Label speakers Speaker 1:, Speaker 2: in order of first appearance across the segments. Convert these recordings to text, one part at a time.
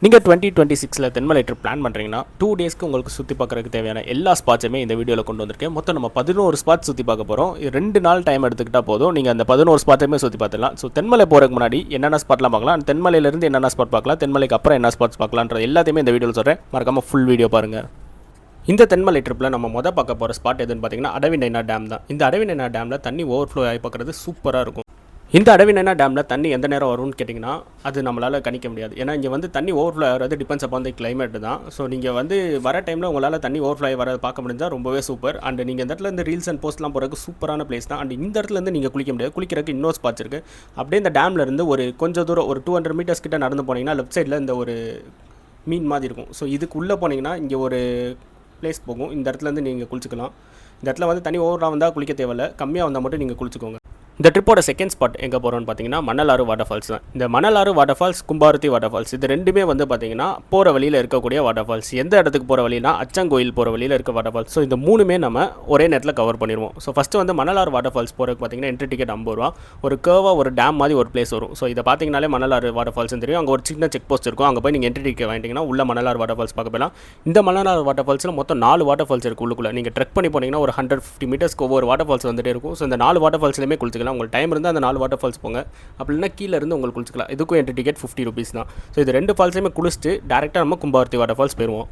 Speaker 1: நீங்கள் 2026 Thenmala trip plan பண்ணுறீங்கன்னா 2 டேஸ்க்கு உங்களுக்கு சுற்றி பார்க்குறதுக்கு தேவையான எல்லா ஸ்பாட்ஸுமே இந்த வீடியோவில் கொண்டு வந்திருக்கேன். மொத்தம் நம்ம 11 ஸ்பாட் சுற்றி பார்க்க போகிறோம். 2 நாள் டைம் எடுத்துக்கிட்டால் போதும், நீங்கள் அந்த 11 ஸ்பாட்டையுமே சுற்றி பார்த்துக்கலாம். ஸோ தென்மலை போகிறதுக்கு முன்னாடி என்னென்ன ஸ்பாட்லாம் பார்க்கலாம், தென்மலையிலேருந்து என்னென்ன ஸ்பாட் பார்க்கலாம், தென்மலைக்கு அப்புறம் என்ன ஸ்பாட்ஸ் பார்க்கலான்ற எல்லாத்தையுமே இந்த வீடியோவில் சொல்கிறேன். மறக்காமல் ஃபுல் வீடியோ பாருங்கள். இந்த தென்மலை ட்ரிப்பில் நம்ம பார்க்க போகிற ஸ்பாட் எதுன்னு பார்த்தீங்கன்னா அடவிநைனா டேம் தான். இந்த அடவிநைனா டேமில் தண்ணி ஓவர்ஃப்ளோ ஆகி பார்க்குறது சூப்பராக இருக்கும். இந்த அடவிநைனா டேமில் தண்ணி எந்த நேரம் வரும்னு கேட்டிங்கன்னா அது நம்மளால் கணிக்க முடியாது. ஏன்னா இங்கே தண்ணி ஓவர்ஃப்ளோ ஆகிறது டிபெண்ட்ஸ் அப்பான் தி கிளைமேட் தான். ஸோ நீங்கள் வர டைமில் உங்களால் தண்ணி ஓவர்ஃப்ளோ ஆகி வர பார்க்க முடிஞ்சால் ரொம்பவே சூப்பர். அண்ட் நீங்கள் இந்த இடத்துல ரீல்ஸ் அண்ட் போஸ்ட்லாம் போகிறதுக்கு சூப்பரான பிளேஸ் தான். அண்ட் இந்த இடத்துலேருந்து நீங்கள் குளிக்க முடியாது, குளிக்கிறதுக்கு இன்னொரு ஸ்பாட்ஸ் இருக்குது. அப்படியே இந்த டேம்லேருந்து ஒரு கொஞ்சம் தூரம் ஒரு 200 மீட்டர்ஸ் கிட்ட நடந்து போனீங்கன்னா லெஃப்ட் சைடில் இந்த ஒரு மீன் மாதிரி இருக்கும். ஸோ இதுக்குள்ளே போனீங்கன்னா இங்கே ஒரு பிளேஸ் போகும். இந்த இடத்துலேருந்து நீங்கள் குளிச்சிக்கலாம். இந்த இடத்துல தண்ணி ஓவராக வந்தால் குளிக்க தேவையில்லை, கம்மியாக வந்தால் மட்டும் நீங்கள் குளிச்சுக்கோங்க. இந்த ட்ரிப்போட செகண்ட் ஸ்பாட் எங்கே போகிறோன்னு பார்த்தீங்கன்னா மணலாறு வாட்டர் ஃபால்ஸ் தான். இந்த Manalaru water falls, Kumbarathi water falls, இது ரெண்டுமே பார்த்தீங்கன்னா போகிற வழியில் இருக்கக்கூடிய வாட்டர் ஃபால்ஸ். எந்த இடத்துக்கு போகிற வழினா அச்சங்கோயில் போகிற வழியில் இருக்க வாட்டர் ஃபால்ஸ். ஸோ இந்த மூணுமே நம்ம ஒரே நேரத்தில் கவர் பண்ணிடுவோம். So first Manalaru water falls போகிறதுக்கு பார்த்தீங்கன்னா என்ட்ரி டிக்கெட் 50 ரூபா. ஒரு கேர்வாக ஒரு டேம் மாதிரி ஒரு பிளேஸ் வரும். ஸோ இதை பார்த்தீங்கனாலே மணலாறு வாட்டர் ஃபால்ஸ் தெரியும். அங்கே ஒரு சின்ன செக் போஸ்ட் இருக்கும். அங்கே போய் நீங்கள் என்ட்ரி டிக்கெட் வாங்கிட்டீங்கன்னா உள்ள மணலாறு வாட்டர் ஃபால்ஸ் பார்க்க போகலாம். இந்த மணலாறு வாட்டர் ஃபால்ஸில் மொத்தம் 4 வாட்டர் ஃபால்ஸ் இருக்குது உள்ளுக்குள்ளே. நீங்கள் ட்ரெக் பண்ணி போனீங்கன்னா ஒரு 150 மீட்டர்ஸ்க்கு ஒவ்வொரு வாட்டர் ஃபால்ஸ் வந்துட்டே இருக்கும். ஸோ இந்த 4 வாட்டர் ஃபால்ஸ்லையுமே குளிச்சிக்கலாம். உங்களுக்கு டைம் இருந்தால் அந்த 4 வாட்டர் ஃபால்ஸ் போங்க, அப்படின்னா கீழே இருந்து உங்களுக்கு குளிச்சிக்கலாம். இதுக்கும் என்ட்ரி டிக்கெட் 50 ரூபீஸ் தான். ஸோ இது 2 ஃபால்ஸையுமே குளிச்சுட்டு டேரெக்டாக நம்ம கும்பாவர்த்தி வாட்டர் ஃபால்ஸ் போயிடுவோம்.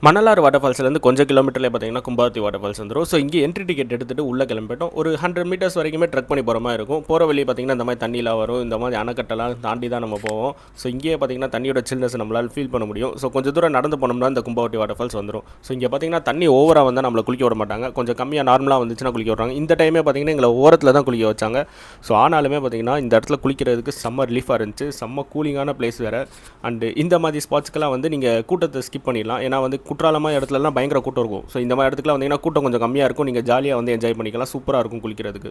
Speaker 1: மணலாறு வாட்டர் ஃபால்ஸ்லேருந்து கொஞ்சம் கிலோமீட்டரில் பார்த்தீங்கன்னா கும்பாவர்த்தி வாட்டர் ஃபால்ஸ் வந்துடும். ஸோ இங்கே என்ட்ரி டிக்கெட் எடுத்துகிட்டு உள்ளே கிளம்பிட்டோம். ஒரு 100 மீட்டர்ஸ் வரைக்குமே ட்ரெக் பண்ணி போகிற மாதிரி இருக்கும். போகிற வழி பார்த்திங்கன்னா இந்த மாதிரி தண்ணிலாம் வரும். இந்த மாதிரி அணைக்கட்டெல்லாம் தாண்டி தான் நம்ம போவோம். ஸோ இங்கேயே பார்த்திங்கன்னா தண்ணியோட சில்னஸ் நம்மளால் ஃபீல் பண்ண முடியும். ஸோ கொஞ்சம் தூரம் நடந்து போனோம்னா இந்த கும்பாவர்த்தி வாட்டர் ஃபால்ஸ் வந்துடும். ஸோ இங்கே பார்த்திங்கன்னா தண்ணி ஓவராக வந்தால் நம்மளை குளிக்க விட மாட்டாங்க. கொஞ்சம் கம்மியாக நார்மலாக வந்துச்சுன்னா குளிக்க விட்றாங்க. இந்த டைமே பார்த்திங்கன்னா எங்களை ஓரத்தில் தான் குளிக்க வச்சாங்க. ஸோ ஆனாலுமே பார்த்திங்கன்னா இந்த இடத்துல குளிக்கிறதுக்கு செம்ம ரிலீஃபாக இருந்துச்சு. செம்ம கூலிங்கான பிளேஸ் வேறு. அண்டு இந்த மாதிரி ஸ்பாட்ஸ்க்கெல்லாம் நீங்கள் கூட்டத்தை ஸ்கிப் பண்ணிடலாம். ஏன்னா குற்றாலமாக இடத்துலலாம் பயங்கர கூட்டம் இருக்கும். ஸோ இந்த மாதிரி இடத்துக்குலாம் வந்தீங்கன்னா கூட்டம் கொஞ்சம் கம்மியாக இருக்கும். நீங்கள் ஜாலியாக என்ஜாய் பண்ணிக்கலாம். சூப்பராக இருக்கும் குளிக்கிறதுக்கு.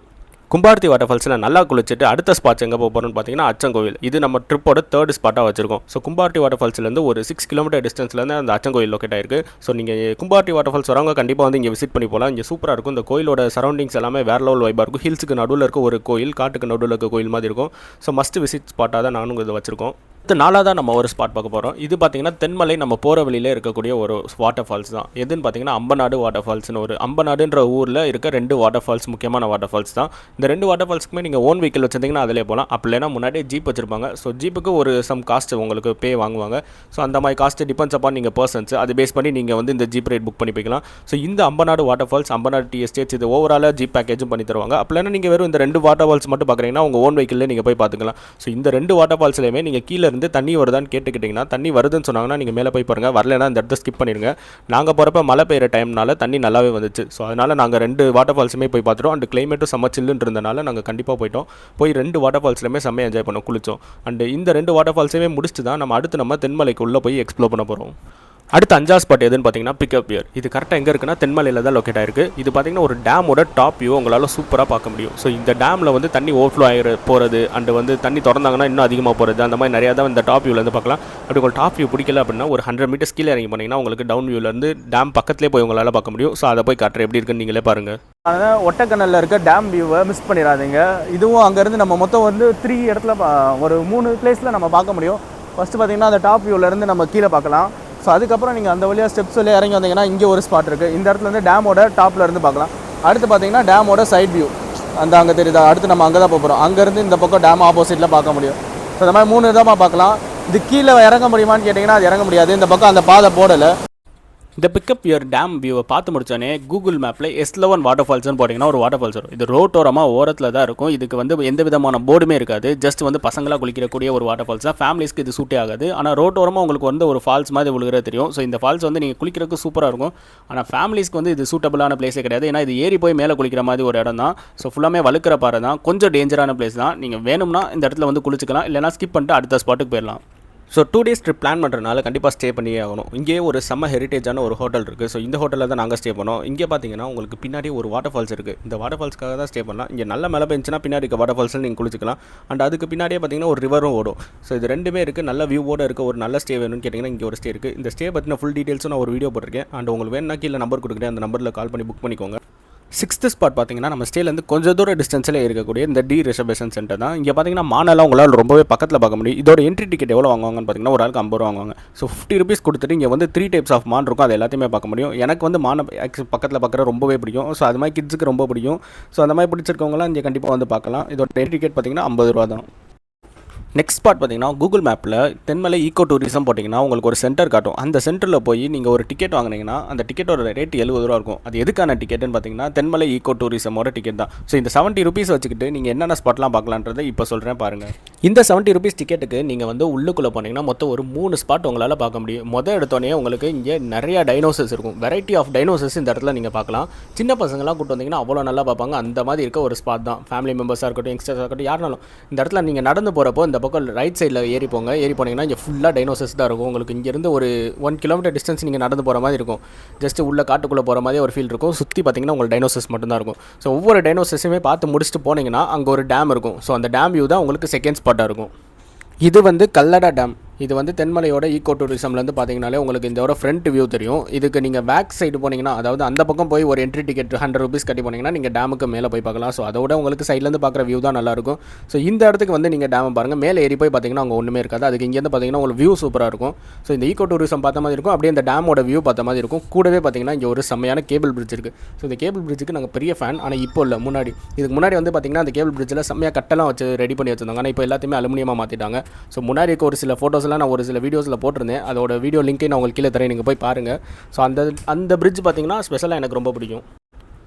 Speaker 1: கும்பாரத்தி வாட்டர் ஃபால்ஸில் நல்லா குளிச்சுட்டு அடுத்த ஸ்பாட்ஸ் எங்கே போகிறோம்னு பார்த்தீங்கன்னா அச்சங்கோயில். இது நம்ம ட்ரிப்போட 3rd ஸ்பாட்டாக வச்சிருக்கோம். ஸோ கும்பாரத்தி வாட்டர் ஃபால்ஸ்லேருந்து ஒரு 6 கிலோமீட்டர் டிஸ்டன்ஸ்லேருந்து அந்த அச்சங்கோயில் லொக்கேட் ஆயிருக்கு. ஸோ நீங்கள் கும்பாரத்தி வாட்டர் ஃபால்ஸ் வரவங்க கண்டிப்பாக இங்கே விசிட் பண்ணி போகலாம். இங்கே சூப்பராக இருக்கும். இந்த கோயிலோட சரௌண்டிங்ஸ் எல்லாமே வேறு லெவல் வைப்பாக இருக்கும். ஹில்ஸுக்கு நடுவில் இருக்க ஒரு கோயில், காட்டுக்கு நடுவில் இருக்க கோயில் மாதிரி இருக்கும். ஸோ மஸ்ட் விசிட் ஸ்பாட்டாக தான் நானும் இதை வச்சிருக்கோம். அடுத்த நாளாக தான் நம்ம ஒரு ஸ்பாட் பார்க்க போகிறோம். இது பார்த்தீங்கன்னா தென்மலை நம்ம போகிற வழியில் இருக்கக்கூடிய ஒரு வாட்டர் ஃபால்ஸ் தான். எதுன்னு பார்த்தீங்கன்னா அம்பநாடு வாட்டர் ஃபால்ஸ்னு ஒரு அம்பநாடுன்ற ஊரில் இருக்க 2 வாட்டர் ஃபால்ஸ், முக்கியமான வாட்டர் ஃபால்ஸ் தான். இந்த 2 வாட்டர் ஃபால்ஸ்க்குமே நீங்கள் ஓன் வெஹிக்கிள் வச்சிருந்தீங்கன்னா அதிலே போகலாம். அப்படி இல்லைனா முன்னாடியே ஜீப் வச்சிருப்பாங்க. ஸோ ஜீப்புக்கு ஒரு சம் காஸ்ட் உங்களுக்கு பே வாங்குவாங்க. ஸோ அந்த மாதிரி காஸ்ட்டு டிபெண்ட்ஸ் அப்பான் நீங்கள் பர்சன்ஸ். அது பேஸ் பண்ணி நீங்கள் இந்த ஜீப் ரேட் புக் பண்ணி போய்க்கலாம். ஸோ இந்த Ambanad water falls, Ambanad tea estates, இது ஓவராலாக ஜீப் பேக்கேஜும் பண்ணி தருவாங்க. அப்படி இல்லைனா நீங்கள் வெறும் இந்த 2 வாட்டர் ஃபால்ஸ் மட்டும் பார்க்குறீங்கன்னா உங்கள் ஓன் வெஹிக்கிளில் நீங்கள் போய் பார்த்துக்கலாம். ஸோ இந்த 2 வாட்டர் ஃபால்ஸ்லையுமே நீங்கள் கீழே இருந்து தண்ணி வருதான்னு கேட்டுக்கிட்டிங்கன்னா, தண்ணி வருதுன்னு சொன்னாங்கன்னா நீங்கள் மேலே போய் பாருங்கள். வரலைன்னா இந்த இடத்த ஸ்கிப் பண்ணிடுங்க. நாங்கள் போகிறப்ப மழை பெய்கிற டைம்னால தண்ணி நல்லாவே வந்துச்சு. ஸோ அதனால் நாங்கள் 2 வாட்டர் ஃபால்ஸுமே போய் பார்த்துட்டோம். அண்ட் கிளைமேட்டும் செம்ம சில்லுன்னு இருந்தனால நாங்கள் கண்டிப்பாக போயிட்டோம். போய் 2 வாட்டர் ஃபால்ஸ்லையுமே செம்மையாக என்ஜாய் பண்ணோம், குளித்தோம். அண்ட் இந்த 2 வாட்டர் ஃபால்ஸையுமே முடிச்சுட்டு தான் நம்ம தென்மலைக்கு உள்ளே போய் எக்ஸ்ப்ளோர் பண்ண போகிறோம். அடுத்த 5வது ஸ்பாட் எதுன்னு பார்த்தீங்கன்னா பிக்கப் பியர். இது கரெக்டாக எங்கே இருக்குன்னா தென்மலையில் தான் லொக்கேட் ஆயிருக்கு. இது பார்த்தீங்கன்னா ஒரு டேமோட டாப் வியூ உங்களால் சூப்பராக பார்க்க முடியும். ஸோ இந்த டேமில் தண்ணி ஓவர்ஃப்ளோ ஆகிற போகிறது அண்டு தண்ணி திறந்தாங்கன்னா இன்னும் அதிகமாக போகிறது, அந்த மாதிரி நிறையா தான் இந்த டாப் வியூலேருந்து பார்க்கலாம். அப்படி உங்களுக்கு டாப் வியூ பிடிக்கல அப்படின்னா ஒரு 100 மீட்டர்ஸ் கீழே இறங்கி போனீங்கன்னா உங்களுக்கு டவுன் வியூலேருந்து டேம் பக்கத்துலேயே போய் உங்களால் பார்க்க முடியும். ஸோ அதை போய் காட்டுற எப்படி இருக்குன்னு நீங்களே பாருங்கள்.
Speaker 2: அதனால் ஒட்டக்கண்ணில் இருக்க டேம் வியூவை மிஸ் பண்ணிடாதீங்க. இதுவும் அங்கேருந்து நம்ம மொத்தம் 3 இடத்துல ஒரு 3 பிளேஸில் நம்ம பார்க்க முடியும். ஃபஸ்ட்டு பார்த்திங்கன்னா அந்த டாப் வியூவிலேருந்து நம்ம கீழே பார்க்கலாம். ஸோ அதுக்கப்புறம் நீங்கள் அந்த வழியாக ஸ்டெப்ஸ் வழியாக இறங்கி வந்தீங்கன்னா இங்கே ஒரு ஸ்பாட் இருக்குது. இந்த இடத்துல டேமோட டாப்பில் இருந்து பார்க்கலாம். அடுத்து பார்த்தீங்கன்னா டேமோட சைட் வியூ அங்கே தெரியுதா. அடுத்து நம்ம அங்கே தான் போகிறோம். அங்கேருந்து இந்த பக்கம் டேம் ஆப்போசிட்டில் பார்க்க முடியும். ஸோ இந்த மாதிரி 3 விதமாக பார்க்கலாம். இது கீழே இறங்க முடியுமான்னு கேட்டிங்கன்னா அது இறங்க முடியாது. இந்த பக்கம் அந்த பாதை போடலை.
Speaker 1: இந்த பிக்கப் பியர் டேம் வியூவை பார்த்து முடிச்சோன்னே கூகுள் மேப்பில் S11 வாட்டர் ஃபால்ஸ்னு போட்டிங்கன்னா ஒரு வாட்டர் ஃபால்ஸ் வரும். இது ரோட்டோரமாக ஓரத்தில் தான் இருக்கும். இதுக்கு எந்த விதமான போர்டுமே இருக்காது. ஜஸ்ட் பசங்களாக குளிக்கக்கூடிய ஒரு வாட்டர் ஃபால்ஸ் தான். ஃபேமிலிஸ்க்கு இது சூட்டே ஆகாது. ஆனால் ரோட்டோரமாக உங்களுக்கு ஒரு ஃபால்ஸ் மாதிரி விழுகிறது தெரியும். ஸோ இந்த ஃபால்ஸ் நீங்கள் குளிக்கிறதுக்கு சூப்பராக இருக்கும். ஆனால் ஃபேமிலிஸ்க்கு இது சூட்டபிளான பிளேஸே கிடையாது. ஏன்னா இது ஏறி போய் மேலே குளிக்கிற மாதிரி ஒரு இடம் தான். ஸோ ஃபுல்லாமே வழுக்கிற பாறை தான். கொஞ்சம் டேஞ்சரான பிளேஸ் தான். நீங்கள் வேணும்னா இந்த இடத்துல குளிச்சிக்கலாம், இல்லைனா ஸ்கிப் பண்ணிட்டு அடுத்த ஸ்பாட்டுக்கு போயிடலாம். ஸோ 2 டேஸ் ட்ரிப் பிளான் பண்ணுறதுனால கண்டிப்பாக ஸ்டே பண்ணியே ஆகணும். இங்கே ஒரு செம்ம ஹெரிட்டேஜான ஒரு ஹோட்டல் இருக்குது. ஸோ இந்த ஹோட்டலில் தான் நாங்கள் ஸ்டே பண்ணோம். இங்கே பார்த்தீங்கன்னா உங்களுக்கு பின்னாடி ஒரு வாட்டர் ஃபால்ஸ் இருக்குது. இந்த வாட்டர் ஃபால்ஸ்க்காக தான் ஸ்டே பண்ணலாம். இங்கே நல்ல மழை பெஞ்சுன்னா பின்னாடி இருக்க வாட்டர் ஃபால்ஸில் நீங்கள் குளிச்சிக்கலாம். அண்ட் அதுக்கு பின்னாடியே பார்த்தீங்கன்னா ஒரு ரிவரும் ஓடும். ஸோ இது 2மே இருக்குது. நல்ல வியூவோடு இருக்க ஒரு நல்ல ஸ்டே வேணும்னு கேட்டிங்கன்னா இங்கே ஒரு ஸ்டே இருக்குது. இந்த ஸ்டே பற்றின ஃபுல் டீட்டெயில்ஸும் நான் ஒரு வீடியோ போட்டிருக்கேன். அண்ட் உங்களுக்கு வேணும்னா கீழே நம்பர் கொடுக்குறேன். அந்த நம்பரில் கால் பண்ணி புக் பண்ணிக்கோங்க. சிக்ஸ்த்து ஸ்பாட் பார்த்தீங்கன்னா நம்ம ஸ்டேலேருந்து கொஞ்சம் தூரம் டிஸ்டன்ஸில் இருக்கக்கூடிய இந்த டி ரிசர்வேஷன் சென்டர் தான். இங்கே பார்த்தீங்கன்னா மானெல்லாம் உங்களால் ரொம்பவே பக்கத்தில் பார்க்க முடியும். இதோட என்ட்ரி டிக்கெட் எவ்வளோ வாங்குவாங்கன்னு பார்த்தீங்கன்னா ஒரு ஆளுக்கு 50 ரூபா வாங்குவாங்க. ஸோ 50 ருபீஸ் கொடுத்துட்டு இங்கே வந்து 3 டைப்ஸ் ஆஃப் மான் இருக்கும், அது எல்லாத்தையுமே பார்க்க முடியும். எனக்கு வந்து மானை பக்கத்தில் பார்க்குற ரொம்பவே பிடிக்கும். ஸோ அது மாதிரி கிட்ஸுக்கு ரொம்ப பிடிக்கும். ஸோ அந்த மாதிரி பிடிச்சிருக்கவங்களாம் இங்கே கண்டிப்பாக வந்து பார்க்கலாம். இதோட என்ட்ரி டிக்கெட் பார்த்தீங்கன்னா 50 ரூபா தான். நெக்ஸ்ட் ஸ்பாட் பார்த்தீங்கன்னா கூகுள் மேப்பில் தென்மலை ஈகோ டூரிசம் போட்டிங்கன்னா உங்களுக்கு ஒரு சென்டர் காட்டும். அந்த சென்டரில் போய் நீங்கள் ஒரு டிக்கெட் வாங்கினீங்கன்னா அந்த டிக்கெட்டோட ரேட் 70 ரூபா இருக்கும். அது எதுக்கான டிக்கெட்டுன்னு பார்த்தீங்கன்னா தென்மலை ஈகோ டூரிசமோட டிக்கெட் தான். ஸோ இந்த 70 ருபீஸ் வச்சுக்கிட்டு நீங்கள் என்னென்ன ஸ்பாட்லாம் பார்க்கலான்றதை இப்போ சொல்கிறேன் பாருங்கள். இந்த 70 ருபீஸ் டிக்கெட்டுக்கு நீங்கள் வந்து உள்ளுக்குள்ளே போனீங்கன்னா மொத்தம் ஒரு 3 ஸ்பாட் உங்களால் பார்க்க முடியும். எடுத்தோடனே உங்களுக்கு இங்கே நிறையா டைனோசர்ஸ் இருக்கும். வெரைட்டி ஆஃப் டைனோசர்ஸ் இந்த இடத்துல நீங்கள் பார்க்கலாம். சின்ன பசங்களாம் கூட்டு வந்தீங்கன்னா அவ்வளோ நல்லா பார்ப்பாங்க. அந்த மாதிரி இருக்க ஒரு ஸ்பாட் தான். ஃபேமிலி மெம்பர்ஸாக இருக்கட்டும், யங்ஸ்டர்ஸாக இருக்கட்டும், யாருனாலும் இந்த இடத்துல நீங்கள் நடந்து போகிறப்போ இந்த பக்கம் ரைட் சைடில் ஏறி போனீங்கன்னா இங்கே ஃபுல்லாக டைனோசர்ஸ் தான் இருக்கும். உங்களுக்கு இங்கேருந்து ஒரு 1 கிலோமீட்டர் டிஸ்டன்ஸ் நீங்கள் நடந்து போகிற மாதிரி இருக்கும். ஜஸ்ட் உள்ள காட்டுக்குள்ளே போகிற மாதிரி ஒரு ஃபீல் இருக்கும். சுற்றி பார்த்தீங்கன்னா உங்களுக்கு டைனோசர்ஸ் மட்டும்தான் இருக்கும். ஸோ ஒவ்வொரு டைனோசர்ஸுமே பார்த்து முடிச்சுட்டு போனீங்கன்னா அங்கே ஒரு டேம் இருக்கும். ஸோ அந்த டேம் வியூ தான் உங்களுக்கு செகண்ட் ஸ்பாட்டாக இருக்கும். இது வந்து கல்லடா டேம். இது வந்து தென்மலையோட ஈகோ டூரிசம்லேருந்து பார்த்தீங்கனாலே உங்களுக்கு இதோட ஃப்ரண்ட் வியூ தெரியும். இதுக்கு நீங்கள் பேக் சைடு போனீங்கன்னா, அதாவது அந்த பக்கம் போய் ஒரு என்ட்ரி டிக்கெட் 100 ருபீஸ் கட்டி போனீங்கன்னா நீங்கள் டேமுக்கு மேலே போய் பார்க்கலாம். ஸோ அதோட உங்களுக்கு சைட்லேருந்து பார்க்குற வியூ தான் நல்லாயிருக்கும். ஸோ இந்த இடத்துக்கு வந்து நீங்கள் டேமை பாருங்கள். மேலே ஏறி போய் பார்த்தீங்கன்னா அங்கே ஒன்றுமே இருக்காது. அதுக்கு இங்கேருந்து பார்த்தீங்கன்னா உங்களுக்கு வியூ சூப்பராக இருக்கும். ஸோ இந்த ஈகோ டூரிசம் பார்த்த மாதிரி இருக்கும், அப்படியே இந்த டேமோட வியூ பார்த்த மாதிரி இருக்கும். கூடவே பார்த்தீங்கன்னா இங்கே ஒரு செம்மையான கேபிள் பிரிட்ஜ் இருக்குது. ஸோ இந்த கேபிள் பிரிட்ஜுக்கு நாங்கள் பெரிய ஃபேன். ஆனால் இப்போ இல்லை, இதுக்கு முன்னாடி வந்து பார்த்தீங்கன்னா அந்த கேபிள் பிரிட்ஜில் செம்மையாக கட்டெல்லாம் வச்சு ரெடி பண்ணி வச்சிருந்தாங்க. ஆனால் இப்போ எல்லாத்தையுமே அலுமினியமாக மாற்றிட்டாங்க. ஸோ முன்னாடி ஒரு சில ஃபோட்டோஸ்லாம் நான் ஒரு சில வீடியோஸில் போட்டிருந்தேன். அதோட வீடியோ லிங்க்கை நான் உங்களுக்கு கீழே தரேன், நீங்கள் போய் பாருங்கள். ஸோ அந்த பிரிட்ஜ் பார்த்தீங்கன்னா ஸ்பெஷலாக எனக்கு ரொம்ப பிடிக்கும்.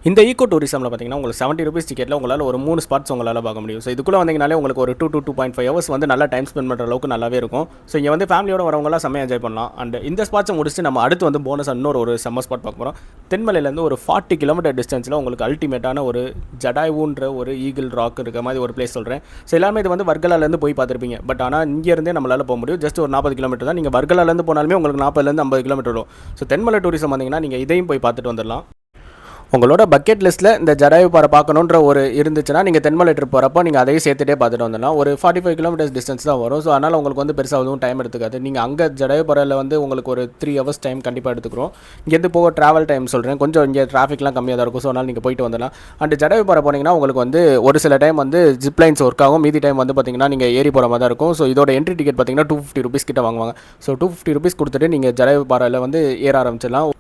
Speaker 1: இந்த ஈகோ டூரிசமில் பார்த்தீங்கன்னா உங்களுக்கு 70 ருபீஸ் டிக்கெட்டில் உங்களால் ஒரு 3 ஸ்பாட்ஸ் உங்களால் பார்க்க முடியும். ஸோ இதுக்குள்ளே வந்தீங்கனாலே உங்களுக்கு ஒரு 2 to 2.5 ஹவர்ஸ் வந்து நல்லா டைம் ஸ்பெண்ட் பண்ணுற அளவுக்கு நல்லாவே இருக்கும். ஸோ இங்கே வந்து ஃபேமிலியோட வரவங்களாம் செம்மையாக என்ஜாய் பண்ணலாம். அண்ட் இந்த ஸ்பாட்ஸை முடிச்சுட்டு நம்ம அடுத்து வந்து போனஸ் இன்னொரு செம்ம ஸ்பாட் பார்க்க போகிறோம். தென்மலையிலேருந்து ஒரு 40 கிலோமீட்டர் டிஸ்டன்ஸில் உங்களுக்கு அல்டிமேட்டான ஒரு ஜடாயுன்ற ஒரு ஈகிள் ராக் இருக்க மாதிரி ஒரு பிளேஸ் சொல்கிறேன். ஸோ எல்லாமே இது வந்து வர்கலாலேருந்து போய் பார்த்துருப்பீங்க. பட் ஆனால் இங்கேருந்தே நம்மளால் போக முடியும். ஜஸ்ட் ஒரு 40 கிலோமீட்டர் தான். நீங்கள் வர்கலாலேருந்து போனாலுமே உங்களுக்கு 40லேருந்து 50 கிலோமீட்டர் வரும். ஸோ தென்மலை டூரிசம் வந்தீங்கன்னா நீங்கள் இதையும் போய் பார்த்துட்டு வந்துடலாம். உங்களோட பக்கெட் லிஸ்ட்டில் இந்த ஜடாயு பாறை பார்க்கணுன்ற ஒரு இருந்துச்சுன்னா நீங்கள் தென்மலை ட்ரிப் போகிறப்போ நீங்கள் அதையும் சேர்த்துட்டே பார்த்துட்டு வந்துடலாம். ஒரு 45 கிலோமீட்டர்ஸ் டிஸ்டன்ஸ் தான் வரும். ஸோ அதனால் உங்களுக்கு வந்து பெருசாக எதுவும் டைம் எடுத்துக்காது. நீங்கள் அங்கே ஜடாயு பாறையில் வந்து உங்களுக்கு ஒரு 3 ஹவர்ஸ் டைம் கண்டிப்பாக எடுத்துக்கிறோம். இங்கேருந்து போக ட்ராவல் டைம் சொல்கிறேன், கொஞ்சம் இங்கே டிராஃபிக்லாம் கம்மியாக தான் இருக்கும். ஸோ அதனால் நீங்கள் போயிட்டு வந்துடலாம். அண்ட் ஜடாயு பாறை போனீங்கன்னா உங்களுக்கு வந்து ஒரு சில டைம் வந்து ஜிப் லைன்ஸ் ஒர்க் ஆகும். மீதி டைம் வந்து பார்த்தீங்கன்னா நீங்கள் ஏறி போகிற மாதிரி தான் இருக்கும். ஸோ இதோட என்ட்ரி டிக்கெட் பார்த்தீங்கன்னா 250 ருபீஸ் கிட்ட வாங்குவாங்க. ஸோ 250 ருபீஸ் கொடுத்துட்டு நீங்கள் ஜடாயு பாறையில் வந்து ஏற ஆரம்பிச்சிடலாம்.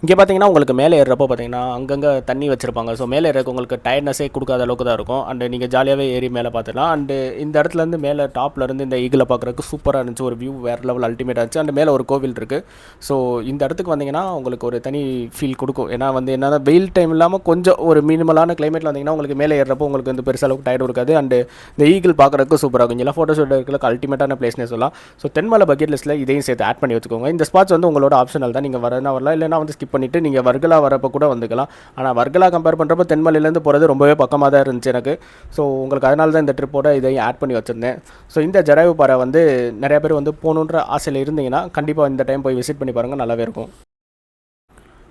Speaker 1: இங்கே பார்த்தீங்கன்னா உங்களுக்கு மேலே ஏறுறப்போ பார்த்தீங்கன்னா அங்கங்கே தண்ணி வச்சுருப்பாங்க. ஸோ மேலே ஏறக்கு உங்களுக்கு டயர்ட்னஸே கொடுக்காத அளவுக்கு தான் இருக்கும். அண்டு நீங்கள் ஜாலியாகவே ஏறி மேலே பார்த்துக்கலாம். அண்டு இந்த இடத்துலேருந்து மேலே டாப்லேருந்து இந்த ஈகிளை பார்க்குறதுக்கு சூப்பராக இருந்துச்சு. ஒரு வியூ வேறு லெவல் அல்டிமேட்டாக இருந்துச்சு. அண்டு மேலே ஒரு கோவில் இருக்குது. ஸோ இந்த இடத்துக்கு வந்தீங்கன்னா உங்களுக்கு ஒரு தனி ஃபீல் கொடுக்கும். ஏன்னா வந்து என்னன்னா வெயில் டைம் இல்லாமல் கொஞ்சம் ஒரு மினிமலான கிளைமேட்டில் வந்தீங்கன்னா உங்களுக்கு மேலே ஏறுறப்போ உங்களுக்கு வந்து பெருசாக அளவுக்கு டயர்டு இருக்காது. அண்டு இந்த ஈகிள் பார்க்குறதுக்கு சூப்பராக இருக்கும். இங்கெல்லாம் ஃபோட்டோ ஷூட் இருக்கிறதுக்கு அல்டிமேட்டான பிளேஸ்னே சொல்லலாம். ஸோ தென்மலை பக்கெட் லிஸ்ட்டில் இதையும் சேர்த்து ஆட் பண்ணி வச்சுக்கோங்க. இந்த ஸ்பாட்ஸ் வந்து உங்களோட ஆப்ஷனல் தான். நீங்கள் வரனா வரலாம், இல்லைனா வந்து ஸ்கிப் பண்ணிவிட்டு நீங்கள் வர்கலா வரப்போ கூட வந்துக்கலாம். ஆனால் வர்கலா கம்பேர் பண்ணுறப்போ தென்மலையிலேருந்து போகிறது ரொம்பவே பக்கமாக தான் இருந்துச்சு எனக்கு. ஸோ உங்களுக்கு அதனால தான் இந்த ட்ரிப்போட இதையும் ஆட் பண்ணி வச்சுருந்தேன். ஸோ இந்த ஜடாயு பாறை வந்து நிறைய பேர் வந்து போகணுன்ற ஆசையில் இருந்தீங்கன்னா கண்டிப்பாக இந்த டைம் போய் விசிட் பண்ணி பாருங்கள், நல்லாவே இருக்கும்.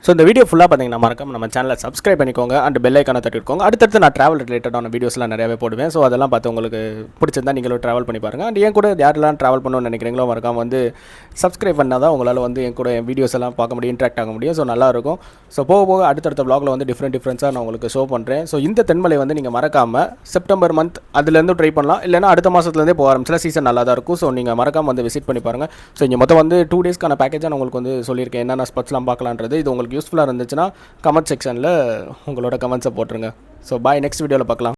Speaker 1: ஸோ இந்த வீடியோ ஃபுல்லாக பார்த்தீங்கன்னா மறக்காம நம்ம சேனலை சப்ஸ்கிரைப் பண்ணிக்கோங்க. அண்ட் பெல் ஐக்கானை தட்டிருக்கோங்க. அடுத்தடுத்து நான் ட்ராவல் ரிலேட்டடான வீடியோஸ்லாம் நிறையவே போடுவேன். ஸோ அதெல்லாம் பார்த்து உங்களுக்கு பிடிச்சிருந்தா நீங்களும் ட்ராவல் பண்ணி பாருங்கள். அண்ட் என் கூட யாரெல்லாம் ட்ராவல் பண்ணணும்னு நினைக்கிறீங்களோ மறக்காம வந்து சப்ஸ்கிரைப் பண்ணால் தான் உங்களால் வந்து என் கூட என் வீடியோஸ் எல்லாம் பார்க்க முடியும், இன்ட்ராக்ட் ஆக முடியும். ஸோ நல்லாயிருக்கும். ஸோ போக அடுத்தடுத்த வ்ளாகில் வந்து டிஃப்ரெண்ட்ஸாக நான் உங்களுக்கு ஷோ பண்ணுறேன். ஸோ இந்த தென்மலை வந்து நீங்கள் மறக்காமல் செப்டம்பர் மந்த் அதுலேருந்து ட்ரை பண்ணலாம், இல்லைனா அடுத்த மாதத்துலேருந்தே போக ஆரம்பிச்சில. சீசன் நல்லா தான் இருக்கும். ஸோ நீங்கள் மறக்காமல் வந்து விசிட் பண்ணி பாருங்கள். ஸோ இங்கே மொத்தம் வந்து 2 டேஸ்க்கான பேக்கேஜாக நான் உங்களுக்கு வந்து சொல்லியிருக்கேன். என்னென்ன ஸ்பாட்ஸ்லாம் பார்க்கலான்றது. இது உங்களுக்கு யூஸ்ஃபுல்லாக இருந்துச்சுன்னா கமெண்ட் செக்ஷனில் உங்களோட கமெண்ட்ஸை போட்டுருங்க. ஸோ பாய், நெக்ஸ்ட் வீடியோவில் பார்க்கலாம்.